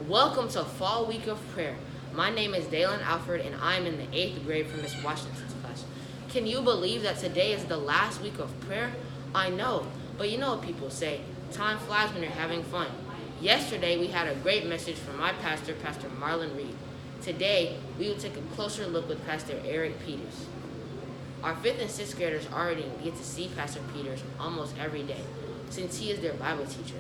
Welcome to Fall Week of Prayer. My name is Dalen Alford and I'm in the 8th grade from Miss Washington's class. Can you believe that today is the last week of prayer? I know, but you know what people say, time flies when you're having fun. Yesterday we had a great message from my pastor, Pastor Marlon Reed. Today we will take a closer look with Pastor Eric Peters. Our 5th and 6th graders already get to see Pastor Peters almost every day since he is their Bible teacher.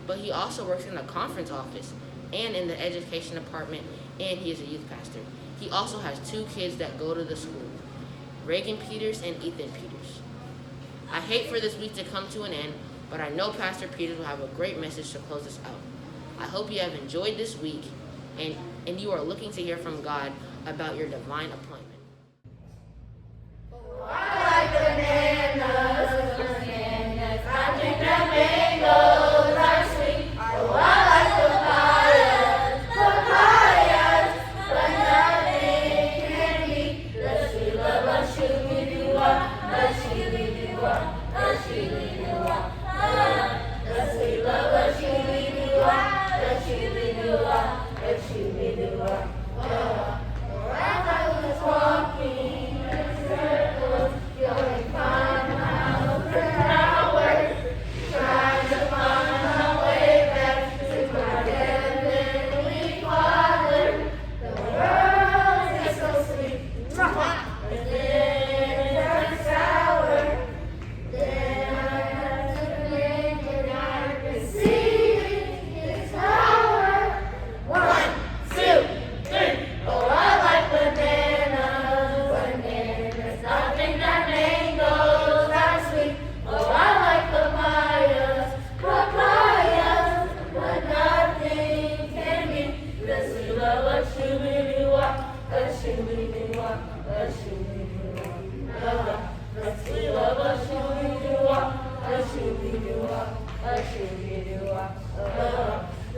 But he also works in the conference office and in the education department, and he is a youth pastor. He also has 2 kids that go to the school, Reagan Peters and Ethan Peters. I hate for this week to come to an end, but I know Pastor Peters will have a great message to close us out. I hope you have enjoyed this week and you are looking to hear from God about your divine appointment.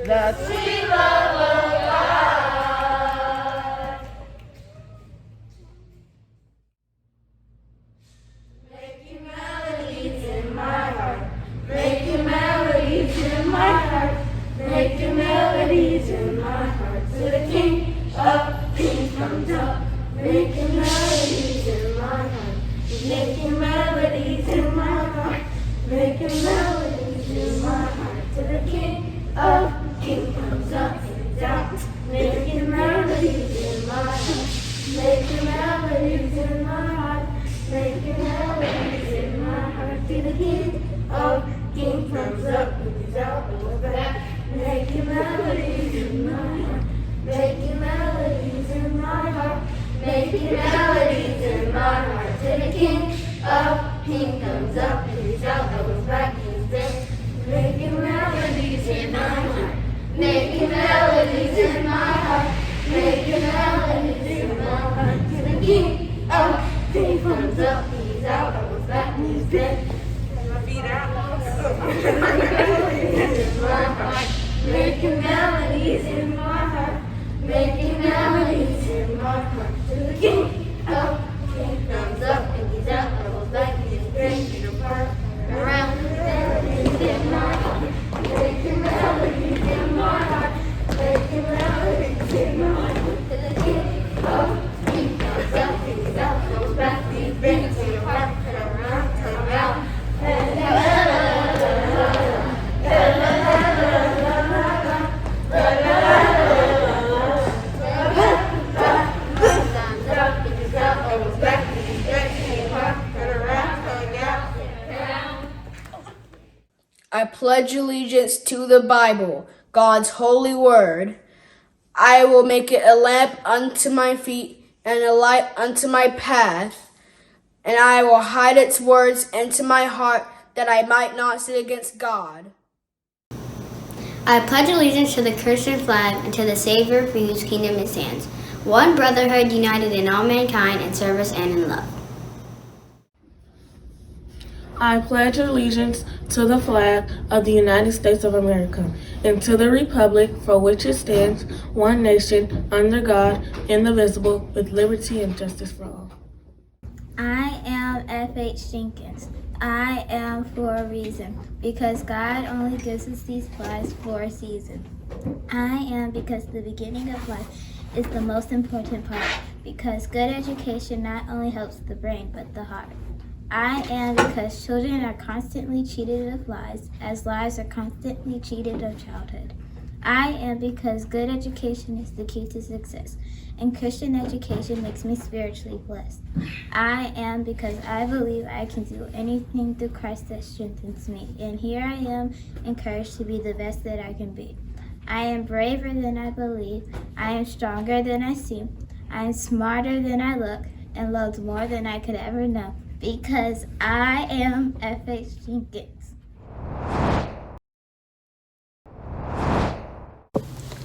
The sweet love of God. Making melodies in my heart. Making melodies in my heart. Making melodies in my heart. To the King of Kings comes up. Making melodies in my heart. Making melodies in my heart. Making melodies in my heart. To the King of King comes up and down, making melodies in my heart, making melodies in my heart, making melodies in my heart. To the King of King comes up and he's out and we're back, making melodies in my heart, making melodies in my heart, making melodies in my heart. To the King of King comes up and he's out and we're back and he's there, making melodies in my heart. Making melodies in my heart, making melodies in my heart. To the King of Kings comes up, he's out, I was back and he's dead. My feet out. Making melodies in my heart, making melodies in my heart, making melodies in my heart. To the King of Kings comes up and he's out, I was back and he's breaking apart. Around the melodies in my heart, making melodies in my heart, making melodies in my heart. To the King of Kings comes up, he's out, goes back, he's breaking apart. Turn around, turn around. I pledge allegiance to the Bible, God's holy word. I will make it a lamp unto my feet and a light unto my path. And I will hide its words into my heart that I might not sin against God. I pledge allegiance to the Christian flag and to the Savior for whose kingdom it stands, one brotherhood united in all mankind in service and in love. I pledge allegiance to the flag of the United States of America and to the republic for which it stands, one nation, under God, indivisible, with liberty and justice for all. I am F.H. Jenkins. I am for a reason, because God only gives us these flags for a season. I am because the beginning of life is the most important part, because good education not only helps the brain but the heart. I am because children are constantly cheated of lies, as lives are constantly cheated of childhood. I am because good education is the key to success, and Christian education makes me spiritually blessed. I am because I believe I can do anything through Christ that strengthens me, and here I am encouraged to be the best that I can be. I am braver than I believe, I am stronger than I seem, I am smarter than I look, and loved more than I could ever know, because I am F.H. Jenkins.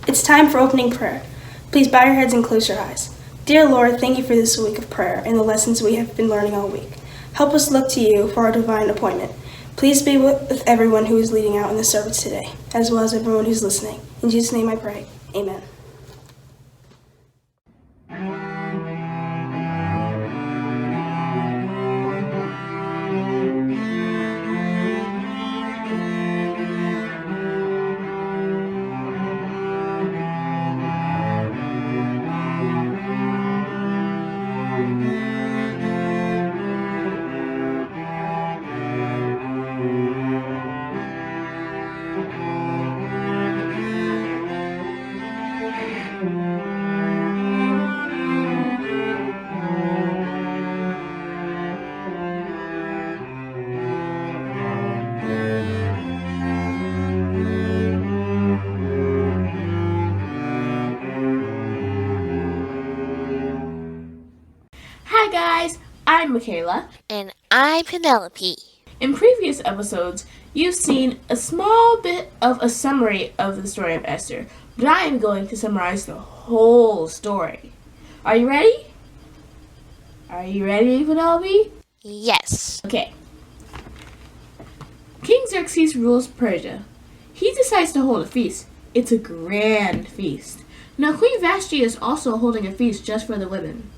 It's time for opening prayer. Please bow your heads and close your eyes. Dear Lord, thank you for this week of prayer and the lessons we have been learning all week. Help us look to you for our divine appointment. Please be with everyone who is leading out in the service today, as well as everyone who's listening. In Jesus' name I pray. Amen. Hi guys, I'm Michaela. And I'm Penelope. In previous episodes, you've seen a small bit of a summary of the story of Esther, but I am going to summarize the whole story. Are you ready? Are you ready, Penelope? Yes. Okay. King Xerxes rules Persia. He decides to hold a feast. It's a grand feast. Now Queen Vashti is also holding a feast just for the women.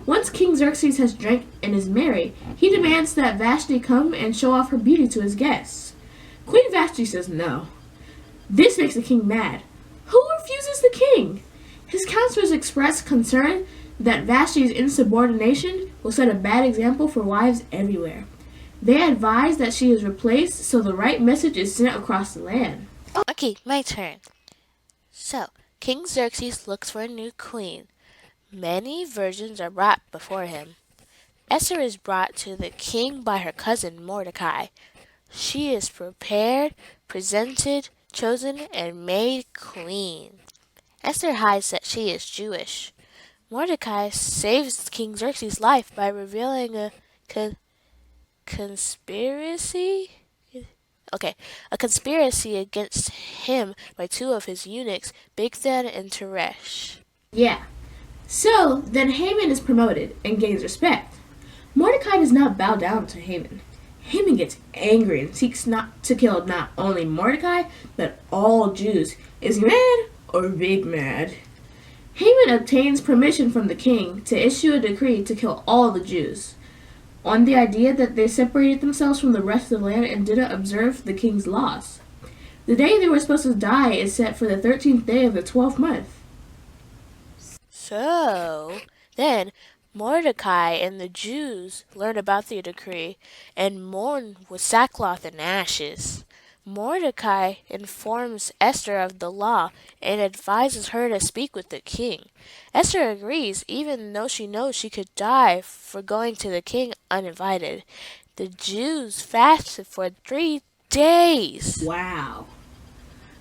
Once King Xerxes has drank and is merry, he demands that Vashti come and show off her beauty to his guests. Queen Vashti says no. This makes the king mad. Who refuses the king? His counselors express concern that Vashti's insubordination will set a bad example for wives everywhere. They advise that she is replaced so the right message is sent across the land. Okay, my turn. So, King Xerxes looks for a new queen. Many virgins are brought before him. Esther is brought to the king by her cousin Mordecai. She is prepared, presented, chosen, and made queen. Esther hides that she is Jewish. Mordecai saves King Xerxes' life by revealing a conspiracy? Okay, a conspiracy against him by two of his eunuchs, Bigthan and Teresh. Yeah. So, then Haman is promoted and gains respect. Mordecai does not bow down to Haman. Haman gets angry and seeks not to kill not only Mordecai, but all Jews. Is he mad or big mad? Haman obtains permission from the king to issue a decree to kill all the Jews, on the idea that they separated themselves from the rest of the land and didn't observe the king's laws. The day they were supposed to die is set for the 13th day of the 12th month. So, then Mordecai and the Jews learn about the decree and mourn with sackcloth and ashes. Mordecai informs Esther of the law and advises her to speak with the king. Esther agrees, even though she knows she could die for going to the king uninvited. The Jews fasted for 3 days. Wow.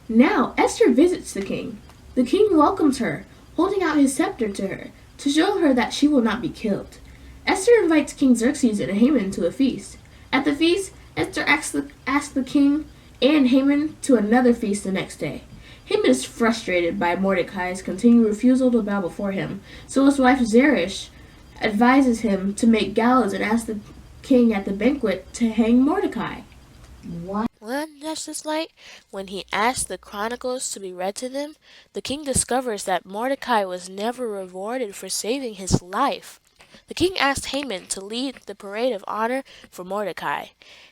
Now Esther visits the king. The king welcomes her, holding out his scepter to her, to show her that she will not be killed. Esther invites King Xerxes and Haman to a feast. At the feast, Esther asks the king and Haman to another feast the next day. Haman is frustrated by Mordecai's continued refusal to bow before him, so his wife Zeresh advises him to make gallows and ask the king at the banquet to hang Mordecai. One justice night, when he asked the chronicles to be read to them, the king discovers that Mordecai was never rewarded for saving his life. The king asked Haman to lead the parade of honor for Mordecai.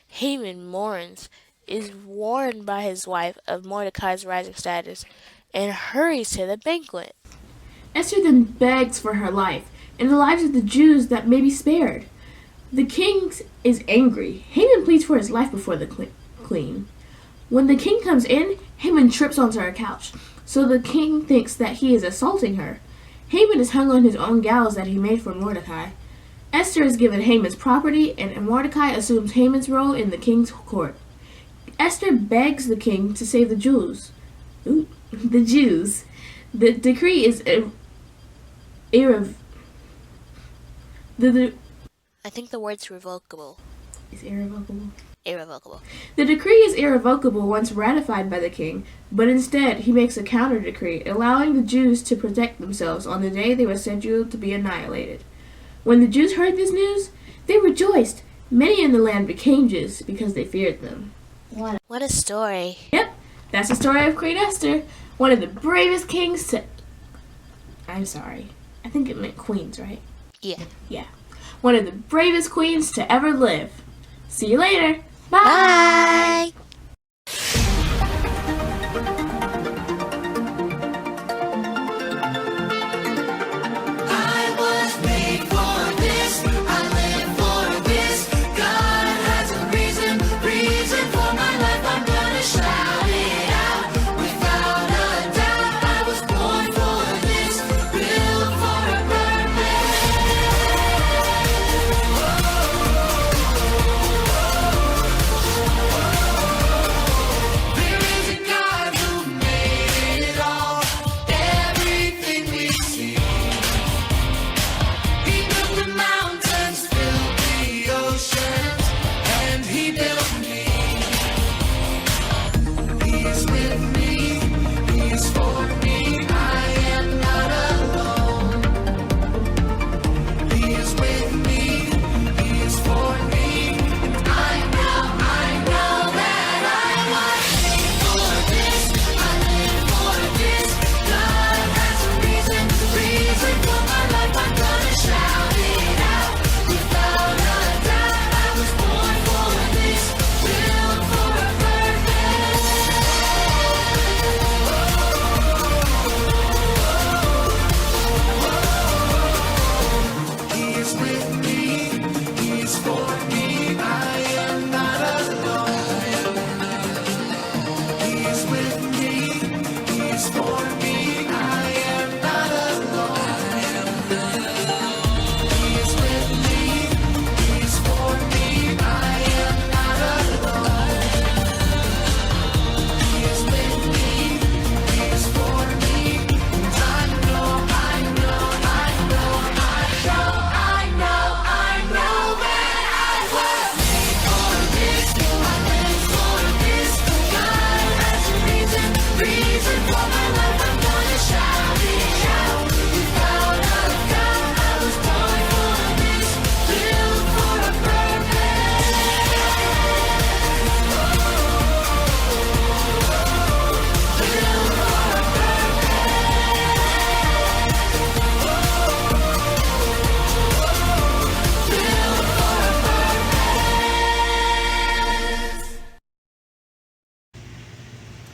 Haman mourns, is warned by his wife of Mordecai's rising status, and hurries to the banquet. Esther then begs for her life and the lives of the Jews that may be spared. The king is angry. Haman pleads for his life before the queen. When the king comes in, Haman trips onto her couch, so the king thinks that he is assaulting her. Haman is hung on his own gallows that he made for Mordecai. Esther is given Haman's property, and Mordecai assumes Haman's role in the king's court. Esther begs the king to save the Jews. The Jews. The decree is I think the word's revocable. Is irrevocable. Irrevocable. The decree is irrevocable once ratified by the king, but instead he makes a counter decree, allowing the Jews to protect themselves on the day they were scheduled to be annihilated. When the Jews heard this news, they rejoiced. Many in the land became Jews because they feared them. What a story. Yep, that's the story of Queen Esther, one of the bravest kings to... I'm sorry. I think it meant queens, right? Yeah. Yeah. One of the bravest queens to ever live. See you later. Bye.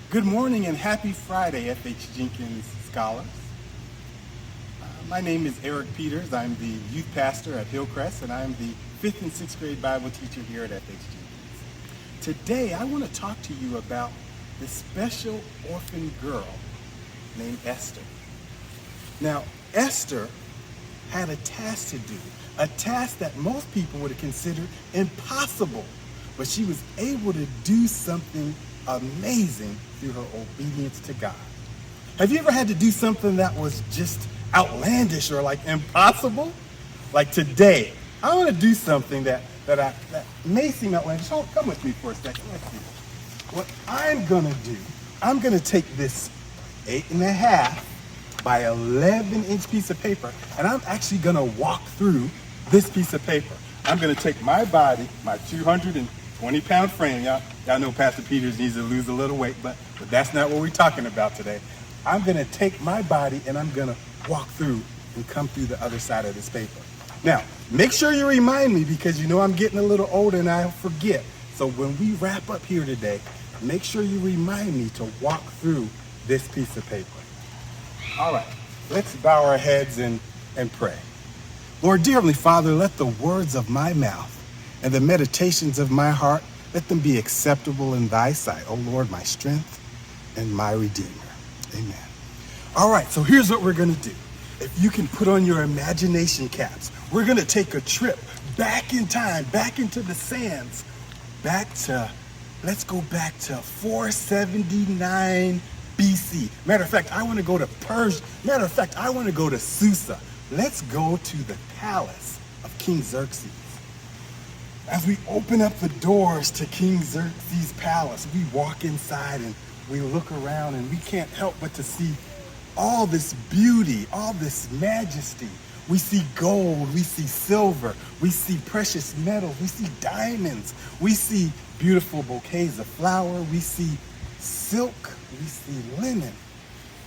Good morning and happy Friday, F.H. Jenkins Scholars. My name is Eric Peters. I'm the youth pastor at Hillcrest, and I'm the 5th and 6th grade Bible teacher here at F.H. Jenkins. Today, I want to talk to you about this special orphan girl named Esther. Now, Esther had a task to do, a task that most people would have considered impossible, but she was able to do something amazing through her obedience to God. Have you ever had to do something that was just outlandish or like impossible? Like today, I want to do something that may seem outlandish. Oh, come with me for a second. Let's see. What I'm gonna do, I'm gonna take this 8.5 by 11-inch piece of paper, and I'm actually gonna walk through this piece of paper. I'm gonna take my body, my 220-pound frame. Y'all know Pastor Peters needs to lose a little weight, but that's not what we're talking about today. I'm gonna take my body and I'm gonna walk through and come through the other side of this paper. Now, make sure you remind me, because you know I'm getting a little older and I'll forget. So when we wrap up here today, make sure you remind me to walk through this piece of paper. All right, let's bow our heads and pray. Lord, dear Heavenly Father, let the words of my mouth and the meditations of my heart, let them be acceptable in thy sight, O Lord, my strength and my Redeemer. Amen. All right, so here's what we're going to do. If you can put on your imagination caps, we're going to take a trip back in time, back into the sands, let's go back to 479 BC. Matter of fact, I want to go to Persia. Matter of fact, I want to go to Susa. Let's go to the palace of King Xerxes. As we open up the doors to King Xerxes' palace, we walk inside and we look around and we can't help but to see all this beauty, all this majesty. We see gold, we see silver, we see precious metals, we see diamonds, we see beautiful bouquets of flower, we see silk, we see linen,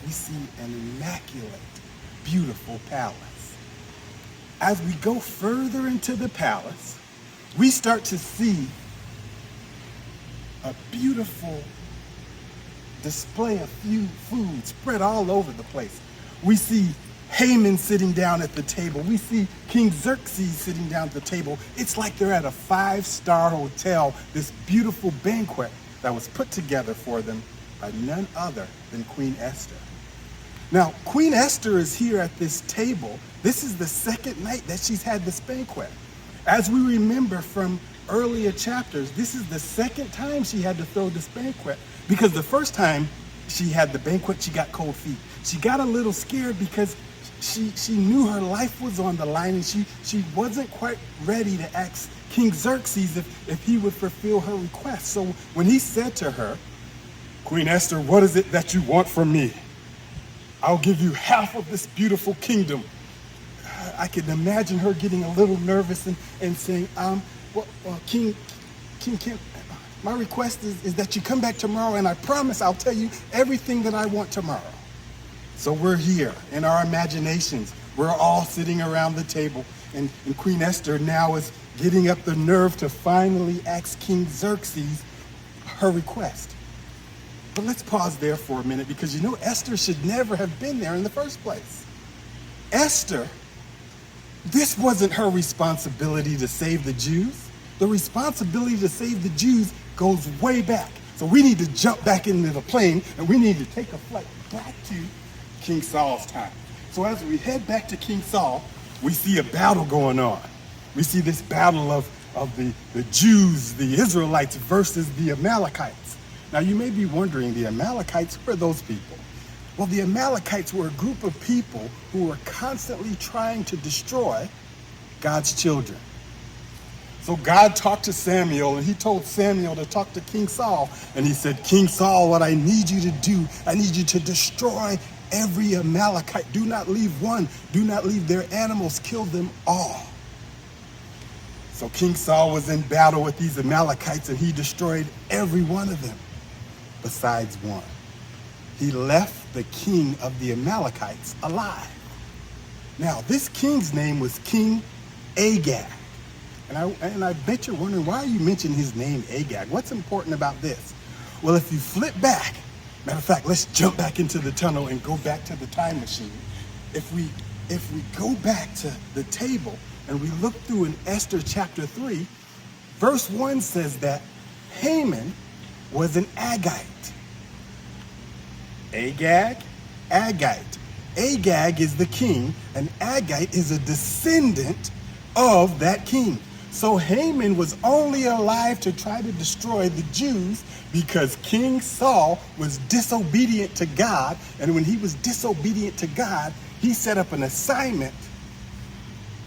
we see an immaculate, beautiful palace. As we go further into the palace, we start to see a beautiful display of food spread all over the place. We see Haman sitting down at the table. We see King Xerxes sitting down at the table. It's like they're at a 5-star hotel, this beautiful banquet that was put together for them by none other than Queen Esther. Now, Queen Esther is here at this table. This is the second night that she's had this banquet. As we remember from earlier chapters, this is the second time she had to throw this banquet, because the first time she had the banquet, she got cold feet. She got a little scared because she knew her life was on the line, and she wasn't quite ready to ask King Xerxes if he would fulfill her request. So when he said to her, "Queen Esther, what is it that you want from me? I'll give you half of this beautiful kingdom." I can imagine her getting a little nervous and saying, King, my request is that you come back tomorrow, and I promise I'll tell you everything that I want tomorrow. So we're here in our imaginations. We're all sitting around the table, and Queen Esther now is getting up the nerve to finally ask King Xerxes her request. But let's pause there for a minute, because you know Esther should never have been there in the first place. Esther, this wasn't her responsibility to save the Jews. The responsibility to save the Jews goes way back. So we need to jump back into the plane, and we need to take a flight back to King Saul's time. So as we head back to King Saul, we see a battle going on. We see this battle of the Jews, the Israelites versus the Amalekites. Now you may be wondering, the Amalekites, who are those people? Well, the Amalekites were a group of people who were constantly trying to destroy God's children. So God talked to Samuel, and he told Samuel to talk to King Saul. And he said, "King Saul, what I need you to do, I need you to destroy every Amalekite. Do not leave one. Do not leave their animals. Kill them all." So King Saul was in battle with these Amalekites, and he destroyed every one of them besides one. He left the king of the Amalekites alive. Now, this king's name was King Agag. And I bet you're wondering, why are you mentioning his name, Agag? What's important about this? Well, if you flip back, matter of fact, let's jump back into the tunnel and go back to the time machine. If we go back to the table and we look through in Esther chapter 3, verse 1 says that Haman was an Agite. Agag, Agite. Agag is the king, and Agite is a descendant of that king. So Haman was only alive to try to destroy the Jews because King Saul was disobedient to God, and when he was disobedient to God, he set up an assignment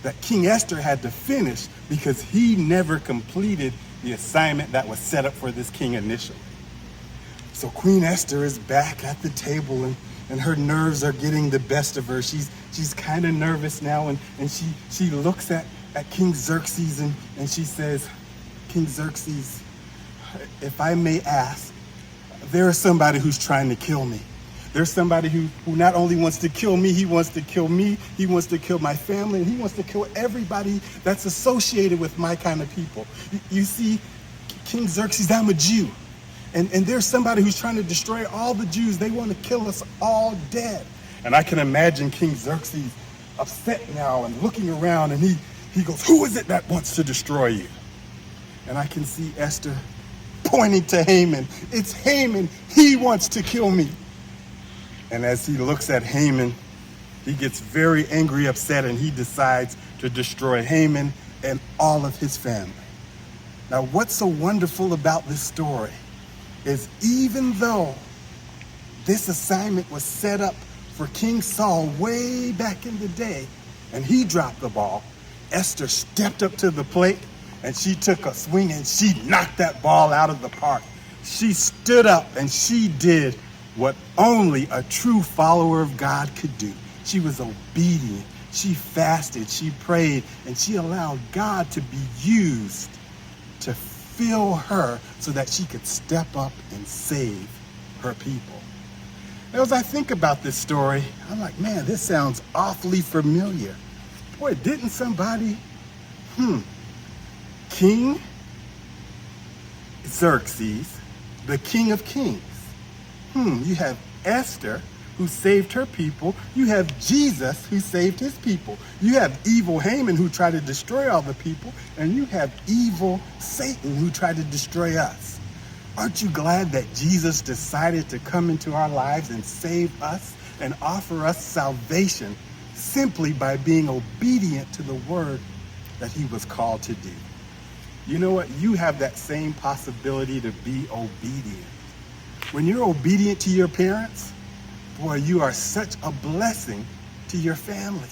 that King Esther had to finish because he never completed the assignment that was set up for this king initially. So Queen Esther is back at the table, and her nerves are getting the best of her. She's kind of nervous now, and she looks at King Xerxes and she says, "King Xerxes, if I may ask, there is somebody who's trying to kill me. There's somebody who not only wants to kill me, he wants to kill me, he wants to kill my family, and he wants to kill everybody that's associated with my kind of people. You see, King Xerxes, I'm a Jew. And there's somebody who's trying to destroy all the Jews. They want to kill us all dead. And I can imagine King Xerxes upset now and looking around, and he goes, who is it that wants to destroy you? And I can see Esther pointing to Haman. It's Haman. He wants to kill me. And as he looks at Haman, he gets very angry, upset, and he decides to destroy Haman and all of his family. Now, what's so wonderful about this story is even though this assignment was set up for King Saul way back in the day, and he dropped the ball, Esther stepped up to the plate and she took a swing and she knocked that ball out of the park. She stood up and she did what only a true follower of God could do. She was obedient. She fasted, she prayed, and she allowed God to be used to fill her so that she could step up and save her people. Now, as I think about this story, I'm like, man, this sounds awfully familiar. Boy, didn't somebody, King Xerxes, the King of Kings. You have Esther, who saved her people. You have Jesus, who saved his people. You have evil Haman, who tried to destroy all the people. And you have evil Satan, who tried to destroy us. Aren't you glad that Jesus decided to come into our lives and save us and offer us salvation simply by being obedient to the word that he was called to do? You know what? You have that same possibility to be obedient. When you're obedient to your parents, boy, you are such a blessing to your family.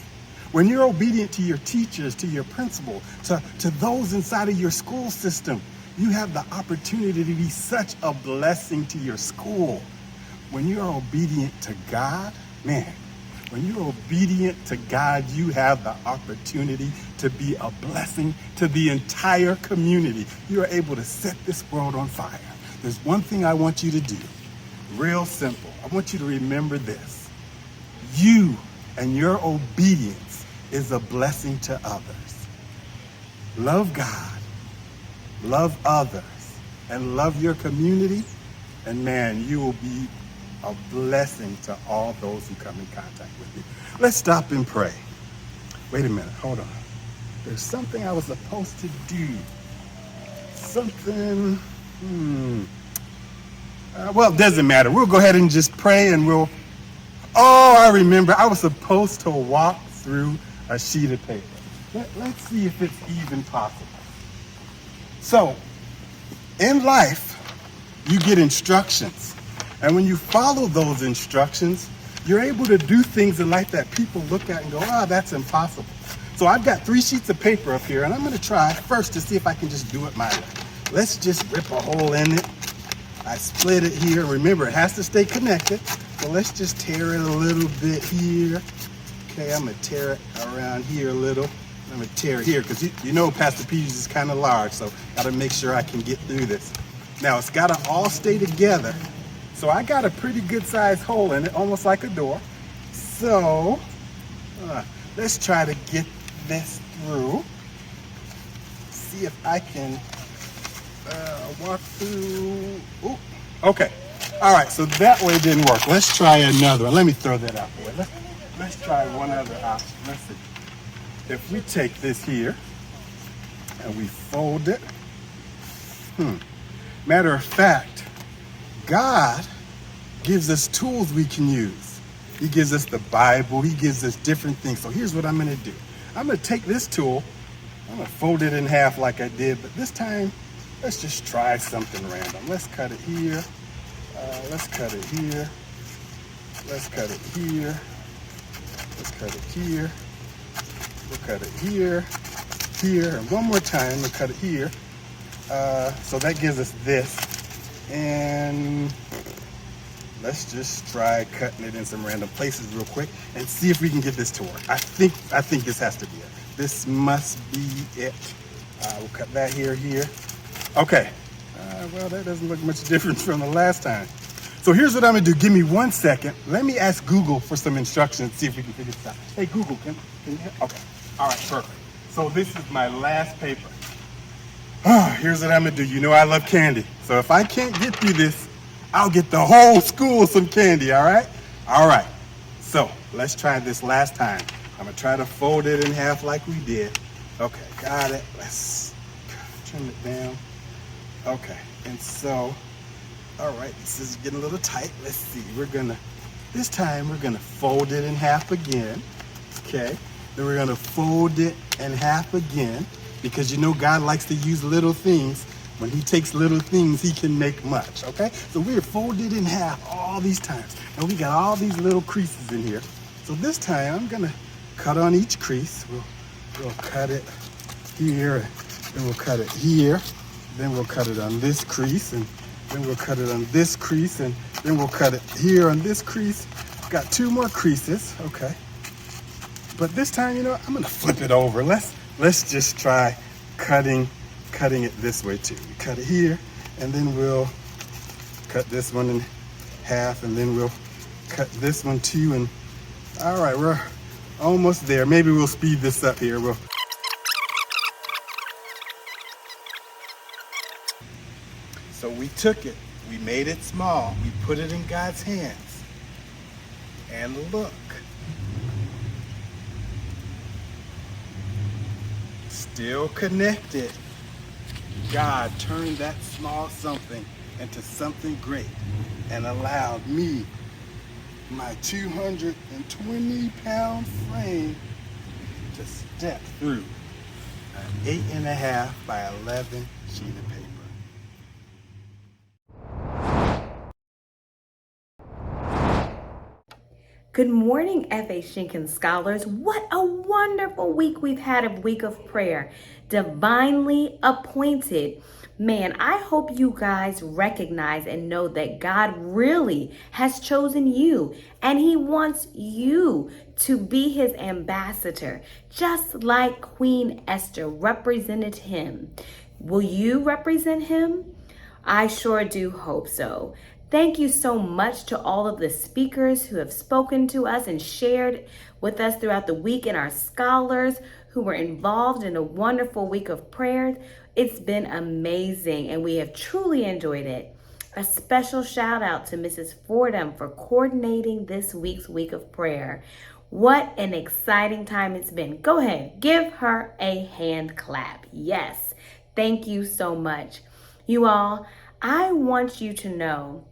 When you're obedient to your teachers, to your principal, to those inside of your school system, you have the opportunity to be such a blessing to your school. When you're obedient to God, man, when you're obedient to God, you have the opportunity to be a blessing to the entire community. You are able to set this world on fire. There's one thing I want you to do, real simple. I want you to remember this. You and your obedience is a blessing to others. Love God, love others, and love your community, and man, you will be a blessing to all those who come in contact with you. Let's stop and pray. Wait a minute, hold on. There's something I was supposed to do. Something, well, it doesn't matter. We'll go ahead and just pray and I remember. I was supposed to walk through a sheet of paper. Let's see if it's even possible. So, in life, you get instructions. And when you follow those instructions, you're able to do things in life that people look at and go, that's impossible. So I've got 3 sheets of paper up here, and I'm going to try first to see if I can just do it my way. Let's just rip a hole in it. I split it here. Remember, it has to stay connected. So let's just tear it a little bit here. Okay, I'm going to tear it around here a little. I'm going to tear it here because you know Pastor Peters is kind of large, so got to make sure I can get through this. Now, it's got to all stay together. So I got a pretty good sized hole in it, almost like a door. So let's try to get this through. See if I can walk through. Ooh, okay. All right, so that way didn't work. Let's try another one. Let me throw that out the way. Let's try one other option. Let's see. If we take this here and we fold it. Matter of fact, God gives us tools we can use. He gives us the Bible. He gives us different things. So here's what I'm going to do. I'm going to take this tool. I'm going to fold it in half like I did. But this time, let's just try something random. Let's cut it here. Let's cut it here. Let's cut it here. Let's cut it here. We'll cut it here. Here. And one more time, we'll cut it here. So that gives us this. And let's just try cutting it in some random places real quick and see if we can get this to work. I think this has to be it. This must be it. We'll cut that here. Okay. Well, that doesn't look much different from the last time. So here's what I'm gonna do. Give me 1 second. Let me ask Google for some instructions, see if we can figure this out. Hey, Google, can you help? Okay. All right, perfect. So this is my last paper. here's what I'm gonna do. You know I love candy. So if I can't get through this, I'll get the whole school some candy, all right? All right. So let's try this last time. I'm gonna try to fold it in half like we did. Okay, got it. Let's trim it down. Okay, and so, all right, this is getting a little tight. Let's see, this time we're gonna fold it in half again, okay? Then we're gonna fold it in half again, because you know God likes to use little things. When he takes little things, he can make much, okay? So we're folded in half all these times. And we got all these little creases in here. So this time I'm gonna cut on each crease. We'll cut it here, then we'll cut it here. Then we'll cut it on this crease, and then we'll cut it on this crease, and then we'll cut it here on this crease. Got 2 more creases, okay. But this time, you know, I'm gonna flip it over. Let's just try cutting it this way too. We cut it here, and then we'll cut this one in half, and then we'll cut this one too. And all right, we're almost there. Maybe we'll speed this up here. So we took it, we made it small, we put it in God's hands. And look. Still connected. God turned that small something into something great and allowed me, my 220-pound frame, to step through an 8.5 by 11 sheet of paper. Good morning, F.H. Jenkins scholars. What a wonderful week we've had, a week of prayer. Divinely appointed. Man, I hope you guys recognize and know that God really has chosen you, and he wants you to be his ambassador, just like Queen Esther represented him. Will you represent him? I sure do hope so. Thank you so much to all of the speakers who have spoken to us and shared with us throughout the week, and our scholars who were involved in a wonderful week of prayer. It's been amazing, and we have truly enjoyed it. A special shout out to Mrs. Fordham for coordinating this week's week of prayer. What an exciting time it's been. Go ahead, give her a hand clap. Yes, thank you so much. You all, I want you to know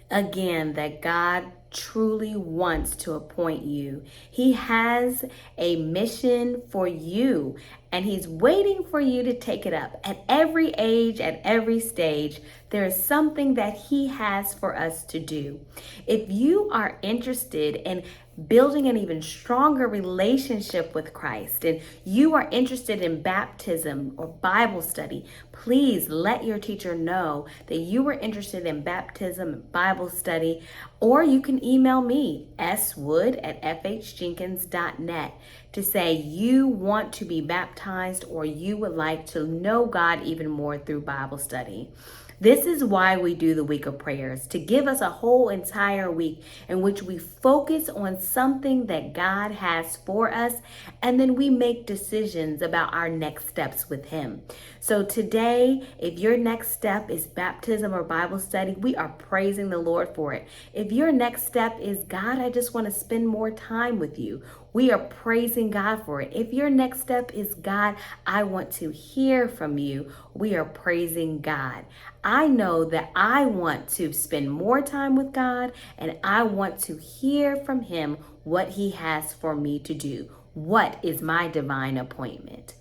again that God truly wants to appoint you. He has a mission for you, and he's waiting for you to take it up. At every age, at every stage, there is something that he has for us to do. If you are interested in building an even stronger relationship with Christ, and you are interested in baptism or Bible study, please let your teacher know that you are interested in baptism and Bible study, or you can email me, swood@fhjenkins.net, to say you want to be baptized or you would like to know God even more through Bible study. This is why we do the week of prayers, to give us a whole entire week in which we focus on something that God has for us, and then we make decisions about our next steps with him. So today, if your next step is baptism or Bible study, we are praising the Lord for it. If your next step is, God, I just want to spend more time with you, we are praising God for it. If your next step is, God, I want to hear from you, we are praising God. I know that I want to spend more time with God, and I want to hear from him what he has for me to do. What is my divine appointment?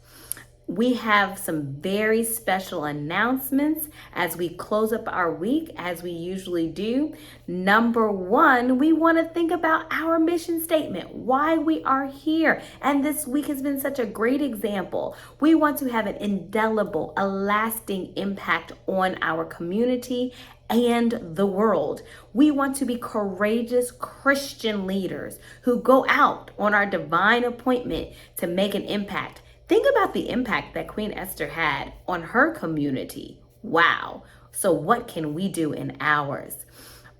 We have some very special announcements as we close up our week, as we usually do. Number one, we want to think about our mission statement, why we are here. And this week has been such a great example. We want to have an indelible, a lasting impact on our community and the world. We want to be courageous Christian leaders who go out on our divine appointment to make an impact. Think about the impact that Queen Esther had on her community. Wow. So what can we do in ours?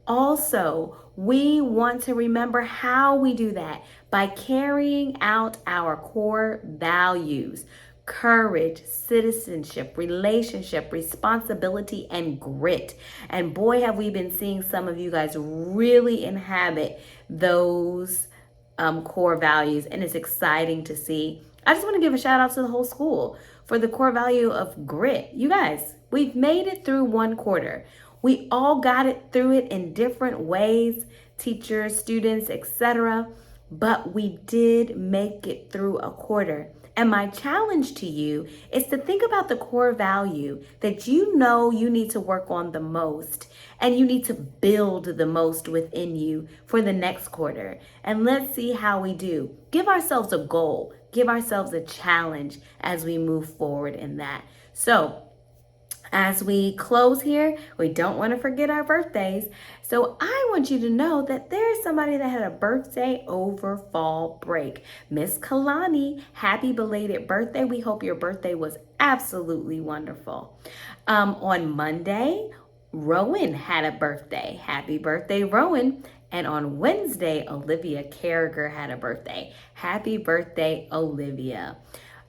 Also, we want to remember how we do that by carrying out our core values. courage, citizenship, relationship, responsibility, and grit. And boy, have we been seeing some of you guys really inhabit those core values, and it's exciting to see. I just want to give a shout out to the whole school for the core value of grit. You guys, we've made it through one quarter. We all got it through it in different ways, teachers, students, etc. But we did make it through a quarter. And my challenge to you is to think about the core value that you know you need to work on the most and you need to build the most within you for the next quarter. And let's see how we do. Give ourselves a goal, give ourselves a challenge as we move forward in that. So, as we close here, we don't want to forget our birthdays. So I want you to know that there's somebody that had a birthday over fall break. Miss Kalani, happy belated birthday. We hope your birthday was absolutely wonderful. On Monday, Rowan had a birthday. Happy birthday, Rowan. And on Wednesday, Olivia Carragher had a birthday. Happy birthday, Olivia.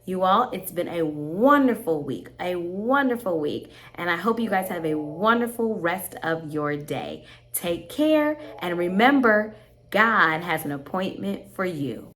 You all, it's been a wonderful week, and I hope you guys have a wonderful rest of your day. Take care, and remember, God has an appointment for you.